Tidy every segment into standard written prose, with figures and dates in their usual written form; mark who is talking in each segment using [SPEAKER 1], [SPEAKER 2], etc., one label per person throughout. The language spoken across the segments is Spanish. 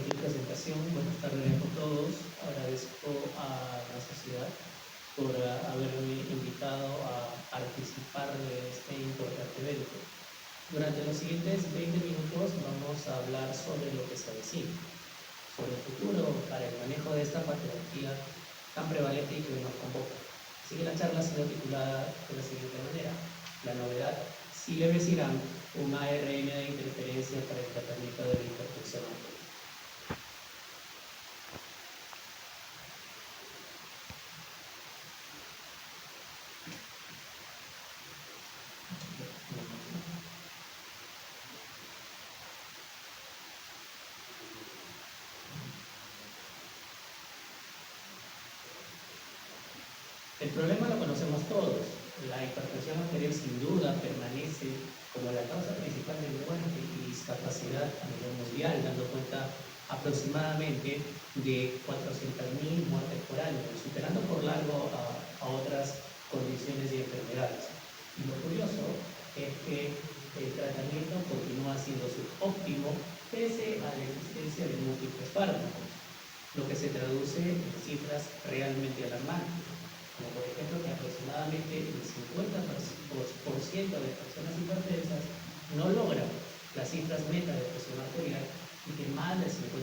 [SPEAKER 1] mi presentación. Buenas tardes a todos. Agradezco a la sociedad por haberme invitado a participar de este importante evento. Durante los siguientes 20 minutos vamos a hablar sobre lo que se avecina, sobre el futuro para el manejo de esta patología tan prevalente y que hoy nos convoca. Así que la charla ha sido titulada de la siguiente manera: la novedad, Silebesiran, un ARN de interferencia para el tratamiento de la hipertensión arterial. El problema lo conocemos todos. La hipertensión arterial sin duda permanece como la causa principal de muerte y discapacidad a nivel mundial, dando cuenta aproximadamente de 400.000 muertes por año, superando por largo a otras condiciones y enfermedades. Y lo curioso es que el tratamiento continúa siendo subóptimo pese a la existencia de múltiples fármacos, lo que se traduce en cifras realmente alarmantes, como por ejemplo que aproximadamente el 50% de personas hipertensas no logran las cifras meta de presión arterial y que más del 50%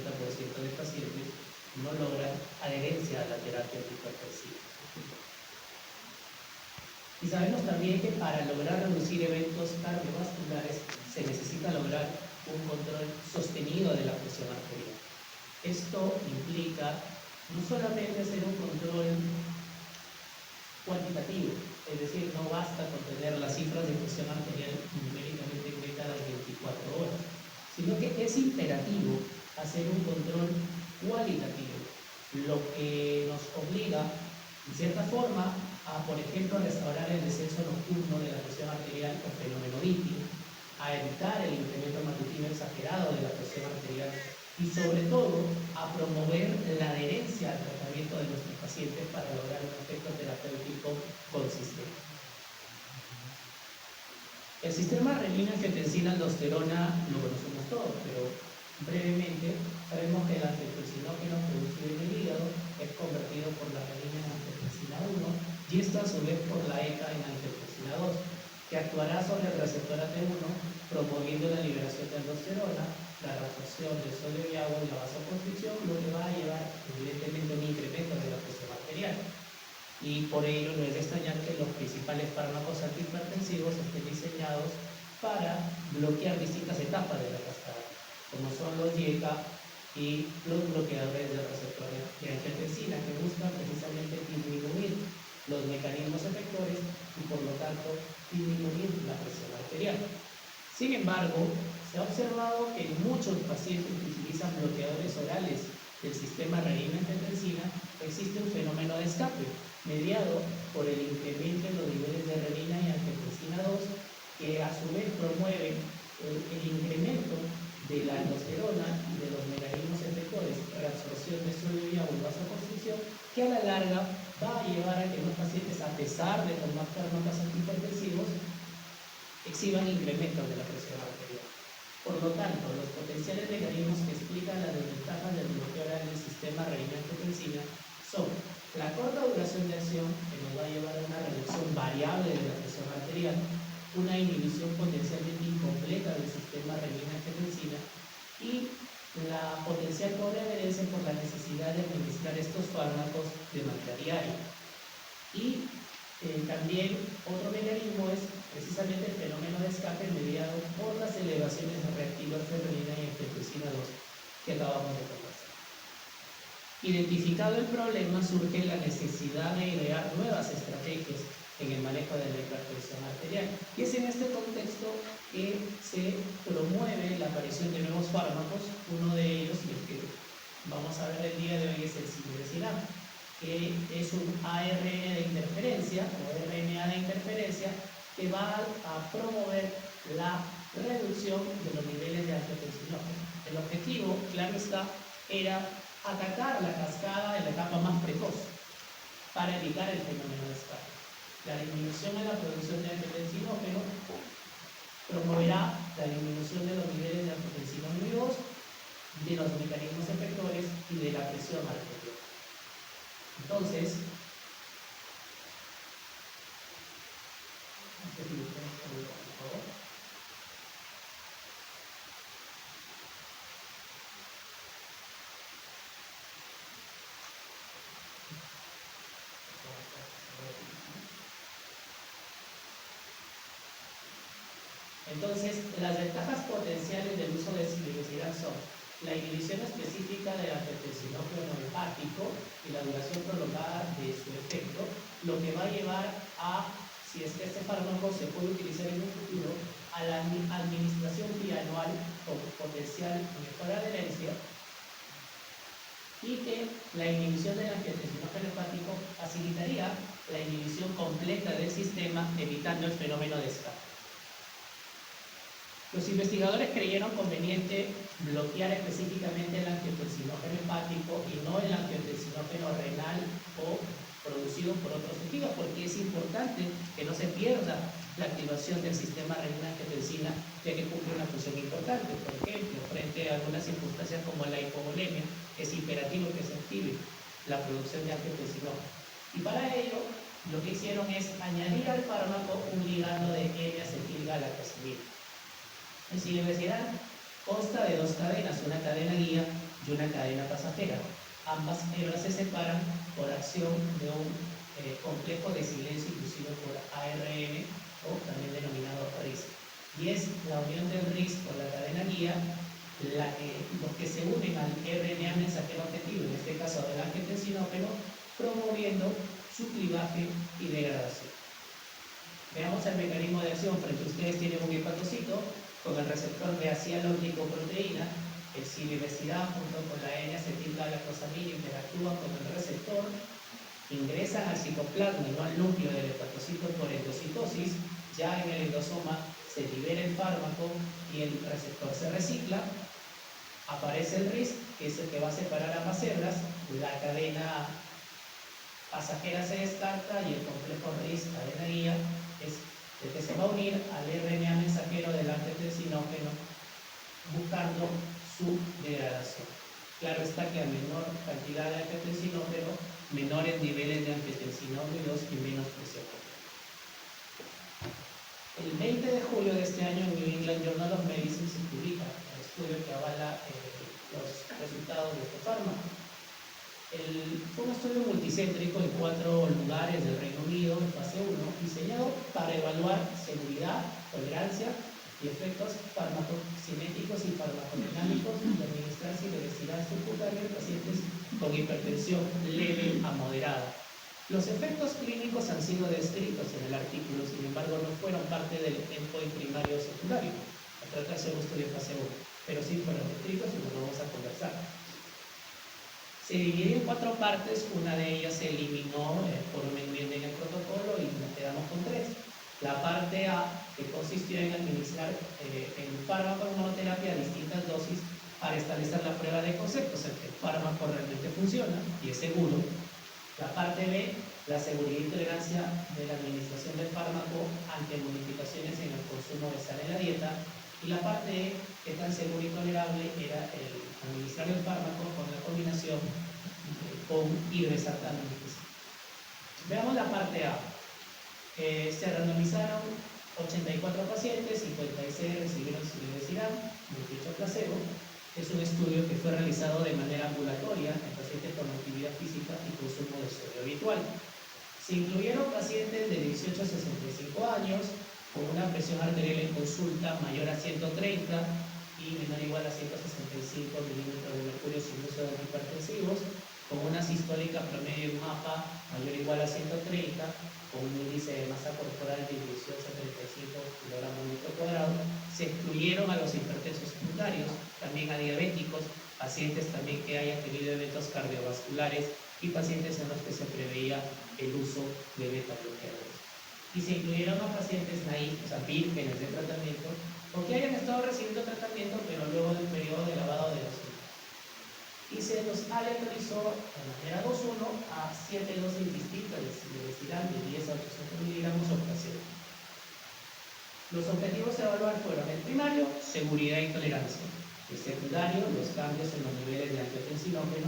[SPEAKER 1] de pacientes no logran adherencia a la terapia antihipertensiva. Y sabemos también que para lograr reducir eventos cardiovasculares se necesita lograr un control sostenido de la presión arterial. Esto implica no solamente hacer un control cuantitativo, es decir, no basta con tener las cifras de presión arterial numéricamente en beta las 24 horas, sino que es imperativo hacer un control cualitativo, lo que nos obliga, en cierta forma, a, por ejemplo, restaurar el descenso nocturno de la presión arterial o fenómeno DIPI, a evitar el incremento matutino exagerado de la presión arterial y sobre todo a promover la adherencia al tratamiento de nuestros pacientes para lograr un efecto terapéutico consistente. El sistema renina-angiotensina-aldosterona lo conocemos todos, pero brevemente sabemos que el angiotensinogenio producido en el hígado es convertido por la renina en angiotensina 1 y esto a su vez por la ECA en angiotensina 2, que actuará sobre el receptor AT1 promoviendo la liberación de aldosterona, la reabsorción del sodio y agua y la vasoconstricción, lo que va a llevar evidentemente a un incremento de la presión arterial. Y por ello no es de extrañar que los principales fármacos antihipertensivos estén diseñados para bloquear distintas etapas de la cascada, como son los IECA y los bloqueadores del receptor de angiotensina, que buscan precisamente disminuir los mecanismos efectores y por lo tanto disminuir la presión arterial. Sin embargo, se ha observado que en muchos pacientes que utilizan bloqueadores orales del sistema renina-angiotensina existe un fenómeno de escape mediado por el incremento en los niveles de renina y angiotensina 2, que a su vez promueve el incremento de la aldosterona y de los mecanismos efectores, reabsorción de sodio y agua y vasoconstricción, que a la larga va a llevar a que los pacientes, a pesar de tomar fármacos antihipertensivos, exhiban incrementos de la presión arterial. Por lo tanto, los potenciales mecanismos que explican las desventajas del bloqueo oral del sistema renina-angiotensina son la corta duración de acción, que nos va a llevar a una reducción variable de la presión arterial, una inhibición potencialmente incompleta del sistema renina-angiotensina y la potencial pobre adherencia por la necesidad de administrar estos fármacos de manera diaria. Y también otro mecanismo es precisamente el fenómeno de escape mediado por las elevaciones reactivas de renina y angiotensina 2 que acabamos de conversar. Identificado el problema, surge la necesidad de idear nuevas estrategias en el manejo de la hipertensión arterial. Y es en este contexto que se promueve la aparición de nuevos fármacos. Uno de ellos, y el que vamos a ver el día de hoy, es el Silebesiran, que es un ARN de interferencia o RNA de interferencia que va a promover la reducción de los niveles de angiotensinógeno. El objetivo, claro está, era atacar la cascada en la etapa más precoz para evitar el fenómeno de escape. La disminución en la producción de angiotensinógeno promoverá la disminución de los niveles de angiotensina 1 y 2, de los mecanismos efectores presión arterial. Entonces, por favor. Entonces, las ventajas potenciales del uso de silibecidad son la inhibición específica del angiotensinogen hepático y la duración prolongada de su efecto, lo que va a llevar a, si es que este fármaco se puede utilizar en un futuro, a la administración bianual con potencial mejora de herencia, y que la inhibición del angiotensinogen hepático facilitaría la inhibición completa del sistema, evitando el fenómeno de escape. Los investigadores creyeron conveniente bloquear específicamente el angiotensinógeno hepático y no el angiotensinógeno renal o producido por otros tejidos, porque es importante que no se pierda la activación del sistema renina-angiotensina, ya que cumple una función importante. Por ejemplo, frente a algunas circunstancias como la hipovolemia, es imperativo que se active la producción de angiotensinógeno. Y para ello, lo que hicieron es añadir al fármaco un ligando de N-acetilgalactosamina. El silibecidad consta de dos cadenas, una cadena guía y una cadena pasajera. Ambas hebras se separan por acción de un complejo de silencio inducido por ARN, o también denominado RIS. Y es la unión del RIS por la cadena guía los que se unen al RNA mensajero objetivo, en este caso del angiotensinógeno, promoviendo su clivaje y degradación. Veamos el mecanismo de acción. Frente a ustedes tienen un hepatocito con el receptor de acialonglicoproteína. El silibecidad junto con la N-acetilgalactosamina interactúan con el receptor, ingresan al citoplasma y no al núcleo del hepatocito por endocitosis. Ya en el endosoma se libera el fármaco y el receptor se recicla. Aparece el RIS, que es el que va a separar ambas hebras. La cadena pasajera se descarta y el complejo RIS, cadena guía, es el que se va a unir al RNA mensajero del angiotensinógeno buscando su degradación. Claro está que a menor cantidad de angiotensinógeno, menores niveles de angiotensinógenos y menos presión. El 20 de julio de este año en New England Journal of Medicine se publica el estudio que avala los resultados de este fármaco. Fue un estudio multicéntrico en 4 lugares del Reino Unido, en fase 1, diseñado para evaluar seguridad, tolerancia y efectos farmacocinéticos y farmacodinámicos de administrar silibecidad subcutánea en pacientes con hipertensión leve a moderada. Los efectos clínicos han sido descritos en el artículo, sin embargo no fueron parte del endpoint primario o secundario. Tratarse de un estudio fase 1, pero sí fueron descritos y nos vamos a conversar. Se dividió en 4 partes, una de ellas se eliminó por un enmienda en el protocolo y nos quedamos con 3. La parte A, que consistió en administrar el fármaco en monoterapia a distintas dosis para establecer la prueba de conceptos, el que el fármaco realmente funciona y es seguro. La parte B, la seguridad y tolerancia de la administración del fármaco ante modificaciones en el consumo de sal en la dieta. Y la parte E, que tan seguro y tolerable era el administrar el fármaco con la combinación con irbesartán. Veamos la parte A. Se randomizaron 84 pacientes, 56 recibieron silibecidad, 28 placebo. Es un estudio que fue realizado de manera ambulatoria en pacientes con actividad física y consumo de sodio habitual. Se incluyeron pacientes de 18 a 65 años, con una presión arterial en consulta mayor a 130 y menor o igual a 165 milímetros de mercurio sin uso de antihipertensivos, con una sistólica promedio en mapa mayor o igual a 130, con un índice de masa corporal de 18 a 35 kilogramos por metro cuadrado. Se excluyeron a los hipertensos secundarios, también a diabéticos, pacientes también que hayan tenido eventos cardiovasculares y pacientes en los que se preveía el uso de beta-bloqueadores. Y se incluyeron a pacientes naïf, o sea, vírgenes de tratamiento, o que hayan estado recibiendo tratamiento, pero luego del periodo de lavado de los síntomas. Y se los aleatorizó de manera 2-1 a 7 dosis distintas de silibecidad de 10 a 800 miligramos por paciente. Los objetivos a evaluar fueron: el primario, seguridad y tolerancia; el secundario, los cambios en los niveles de angiotensinógeno;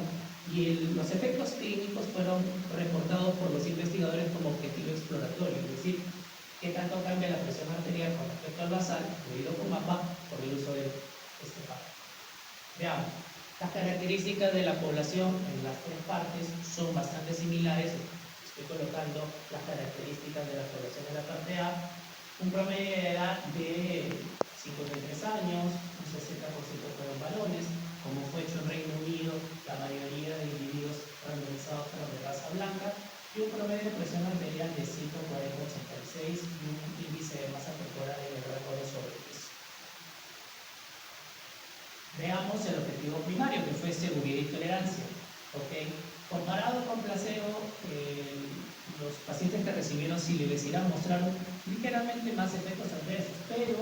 [SPEAKER 1] Y los efectos clínicos fueron reportados por los investigadores como objetivo exploratorio, es decir, qué tanto cambia la presión arterial con respecto al basal, medido con mapa, por el uso de este fármaco. Veamos, las características de la población en las tres partes son bastante similares. Estoy colocando las características de la población en la parte A. Un promedio de edad de 53 años, un 60% fueron varones, como fue hecho en Reino Unido, la mayoría de individuos randomizados fueron de raza blanca, y un promedio de presión arterial de 140/86 y un índice de masa corporal en el rango de sobrepeso. Veamos el objetivo primario, que fue seguridad y tolerancia. ¿Okay? Comparado con placebo, los pacientes que recibieron sildenafil mostraron ligeramente más efectos adversos, pero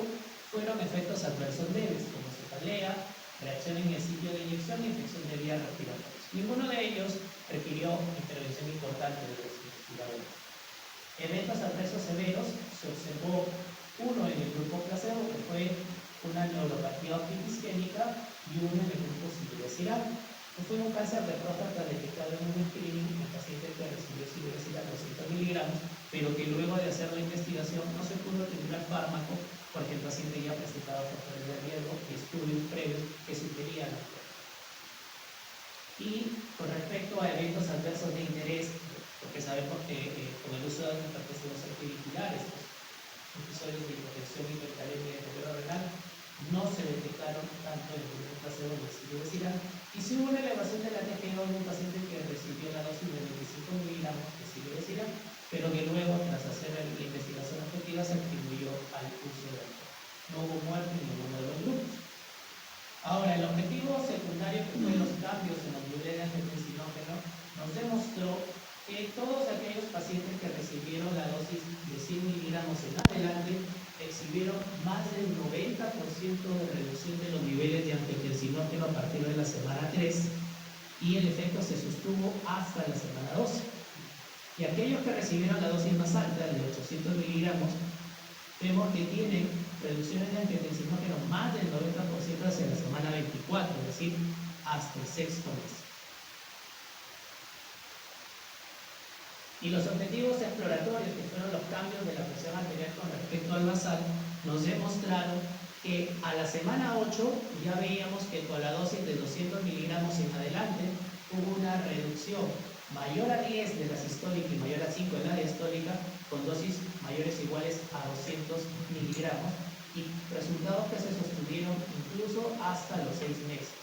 [SPEAKER 1] fueron efectos adversos leves, como cefalea, reacción en el sitio de inyección e infección de vías respiratorias. Ninguno de ellos requirió intervención importante de los investigadores. Eventos adversos severos, se observó uno en el grupo placebo, que fue una neuropatía óptica isquémica, y uno en el grupo sildenafil. Fue un cáncer de próstata detectado en un screening en el paciente que recibió sildenafil 200 miligramos, pero que luego de hacer la investigación no se pudo atribuir al fármaco porque el paciente ya presentaba factores de riesgo y estudios previos que sugerían la prueba. Y con respecto a eventos adversos de interés, porque sabemos que con el uso de antihipertensivos antiauriculares, episodios de hipotensión hipercalemia y deterioro renal no se detectaron tanto en el grupo placebo de sildenafil, y si hubo una elevación de la TGO en un paciente que recibió la dosis de 25 miligramos de sildenafil, pero que luego, tras hacer la investigación objetiva, se atribuyó al uso de alcohol. No hubo muerte en ninguno de los grupos. Ahora, el objetivo secundario, que fue los cambios en los niveles de angiotensinogen, nos demostró que todos aquellos pacientes que recibieron la dosis de 100 miligramos en adelante exhibieron más del 90% de reducción de los niveles de angiotensinógeno a partir de la semana 3, y el efecto se sostuvo hasta la semana 12. Y aquellos que recibieron la dosis más alta, de 800 miligramos, vemos que tienen reducciones de angiotensinógeno más del 90% hacia la semana 24, es decir, hasta el sexto mes. Y los objetivos exploratorios, que fueron los cambios de la presión arterial con respecto al basal, nos demostraron que a la semana 8 ya veíamos que con la dosis de 200 miligramos en adelante hubo una reducción mayor a 10 de la sistólica y mayor a 5 de la diastólica, con dosis mayores o iguales a 200 miligramos, y resultados que se sostuvieron incluso hasta los 6 meses.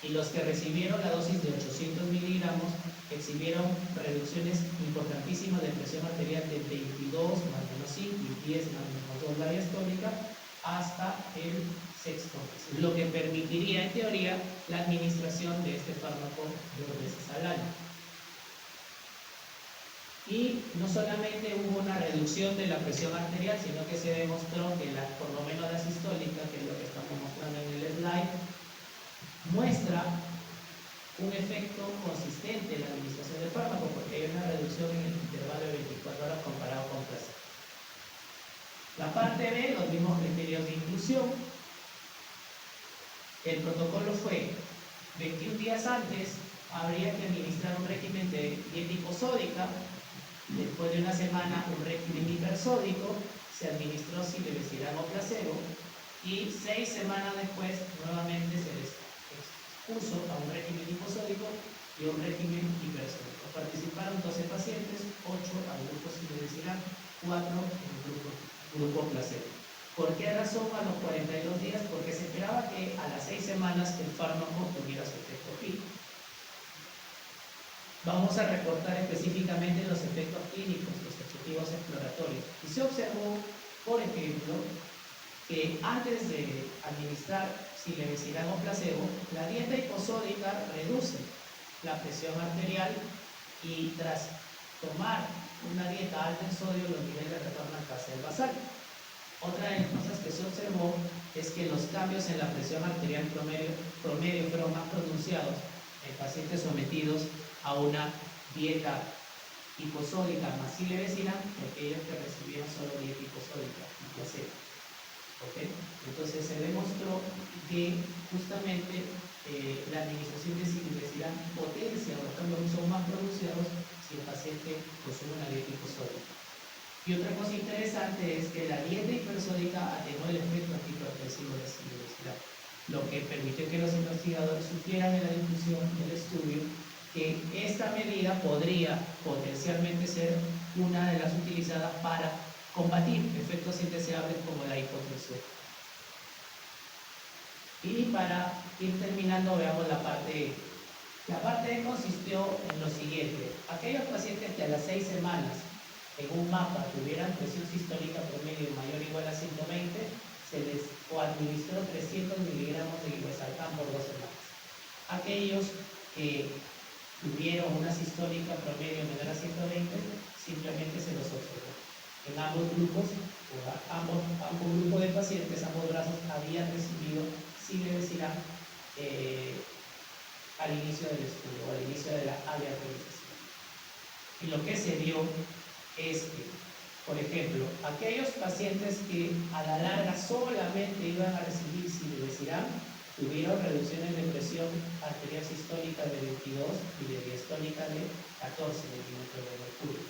[SPEAKER 1] Y los que recibieron la dosis de 800 miligramos exhibieron reducciones importantísimas de presión arterial de 22 más menos 5 y 10 más menos 2 la diastólica hasta el sexto mes, lo que permitiría en teoría la administración de este fármaco 2 veces al año. Y no solamente hubo una reducción de la presión arterial, sino que se demostró que por lo menos la sistólica, que es lo que estamos mostrando en el slide, muestra un efecto consistente en la administración del fármaco, porque hay una reducción en el intervalo de 24 horas comparado con placebo. La parte B, los mismos criterios de inclusión. El protocolo fue 21 días antes, habría que administrar un régimen de dieta hiposódica. Después de una semana, un régimen hipersódico. Se administró sildenafil o placebo, y 6 semanas después nuevamente se les expuso a un régimen hiposódico y un régimen hipersódico. Participaron 12 pacientes, 8 al grupo sildenafil, 4 en el grupo placebo. ¿Por qué razón a los 42 días? Porque se esperaba que a las 6 semanas el fármaco tuviera su efecto clínico. Vamos a reportar específicamente los efectos clínicos, los objetivos exploratorios. Y se observó, por ejemplo, que antes de administrar sildenafil o placebo, la dieta hiposódica reduce la presión arterial, y tras tomar una dieta alta en sodio, los niveles retornan casi al basal. Otra de las cosas que se observó es que los cambios en la presión arterial promedio fueron más pronunciados en pacientes sometidos a una dieta hiposódica más sildenafil que aquellos que recibieron solo dieta hiposódica y placebo. ¿Okay? Entonces se demostró que justamente la administración de sildenafil potencia los cambios son más pronunciados si el paciente consume una dieta hiposódica. Y otra cosa interesante es que la dieta hipersódica atenuó el efecto antihipertensivo de sildenafil, lo que permitió que los investigadores supieran en la discusión del estudio que esta medida podría potencialmente ser una de las utilizadas para combatir efectos indeseables como la hipotensión. Y para ir terminando, veamos la parte E. La parte E consistió en lo siguiente: aquellos pacientes que a las 6 semanas en un mapa tuvieran presión sistólica promedio mayor o igual a 120, se les coadministró 300 miligramos de irbesartán por 2 semanas. Aquellos que tuvieron una sistólica promedio menor a 120, simplemente se los observó. En ambos grupos, ambos grupos de pacientes, ambos brazos habían recibido sildenafil al inicio del estudio, al inicio de la aleatorización. Y lo que se vio es que, por ejemplo, aquellos pacientes que a la larga solamente iban a recibir sildenafil tuvieron reducciones de presión arterial sistólica de 22 y de diastólica de 14 milímetros de mercurio.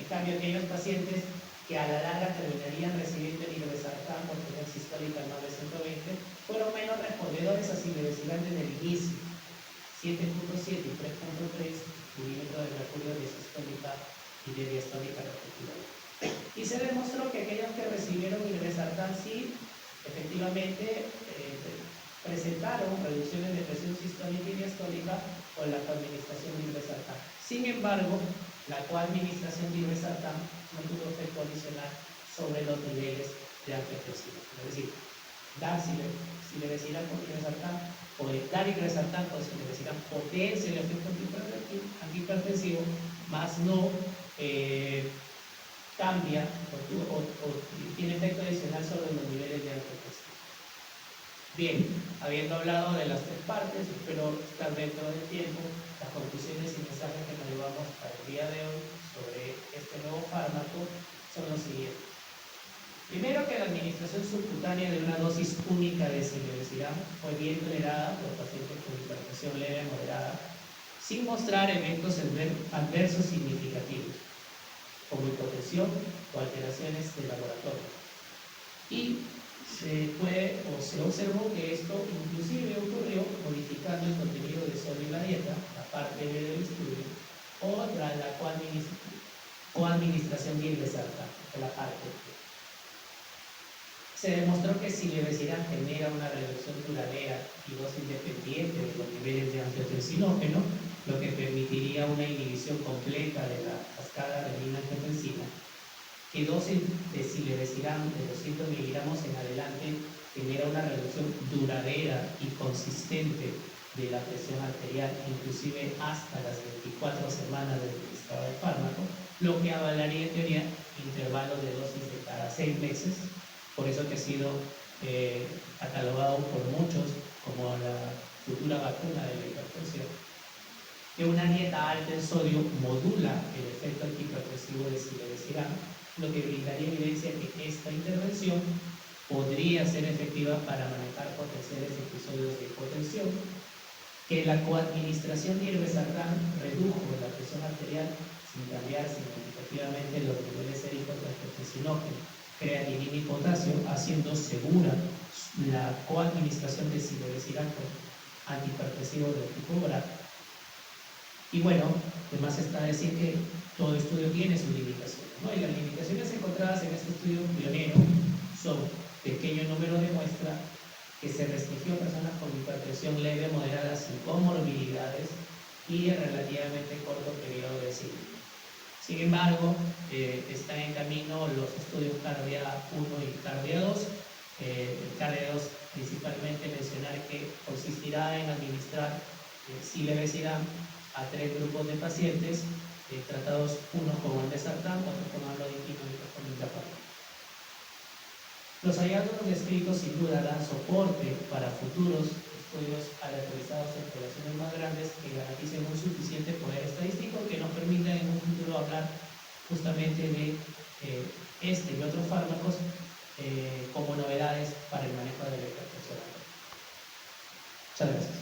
[SPEAKER 1] En cambio, aquellos pacientes que a la larga terminarían recibiendo el irbesartán por tener sistólica más de 120 fueron menos respondedores a sildenafil desde el inicio, 7.7 y 3.3 milímetros de mercurio de sistólica y de diastólica respectivamente. Y se demostró que aquellos que recibieron irbesartán sí, efectivamente, presentaron reducciones de presión sistólica y diastólica con la coadministración de irbesartán. Sin embargo, la coadministración de irbesartán no tuvo efecto adicional sobre los niveles de angiotensina. Es decir, dar sildenafil con irbesartán o dar irbesartán con sildenafil potencia el efecto antihipertensivo, más no cambia o tiene efecto adicional sobre los niveles de angiotensina. Bien, habiendo hablado de las tres partes, espero estar dentro del tiempo. Las conclusiones y mensajes que nos llevamos para el día de hoy sobre este nuevo fármaco son los siguientes. Primero, que la administración subcutánea de una dosis única de sildenafil fue bien tolerada por pacientes con hipertensión leve a moderada, sin mostrar eventos adversos significativos, como hipotensión o alteraciones de laboratorio. Y se observó que esto inclusive ocurrió modificando el contenido de sodio en la dieta, la parte B del estudio, o tras la coadministración de irbesartán, la parte B. Se demostró que sildenafil genera una reducción duradera y dosis dependiente de los niveles de angiotensinógeno, lo que permitiría una inhibición completa de la cascada renina-angiotensina, que dosis de sildenafil de 200 miligramos en adelante genera una reducción duradera y consistente de la presión arterial, inclusive hasta las 24 semanas del estado del fármaco, lo que avalaría en teoría intervalos de dosis de cada 6 meses. Por eso que ha sido catalogado por muchos como la futura vacuna de la hipertensión. Que una dieta alta en sodio modula el efecto antihipertensivo de sildenafil, lo que brindaría evidencia de que esta intervención podría ser efectiva para manejar potenciales episodios de hipotensión, que la coadministración de irbesartán redujo la presión arterial sin cambiar significativamente los niveles séricos de angiotensinógeno, creatinina y potasio, haciendo segura la coadministración de sildenafil con antihipertensivos del tipo BRAF. Y bueno, además está decir que todo estudio tiene sus limitaciones, ¿no? Y las limitaciones encontradas en este estudio pionero son pequeño número de muestras, que se restringió a personas con hipertensión leve, moderada, sin comorbilidades y en relativamente corto periodo de ciclo. Sin embargo, están en camino los estudios CARDIA 1 y CARDIA 2. CARDIA 2 principalmente mencionar que consistirá en administrar sildenafil a 3 grupos de pacientes tratados, unos con irbesartán, otros con amlodipino y otros con irbesartán. Los hallazgos descritos sin duda dan soporte para futuros estudios aleatorizados en poblaciones más grandes que garanticen un suficiente poder estadístico que nos permita en un futuro hablar justamente de este y otros fármacos como novedades para el manejo de la hipertensión. Muchas gracias.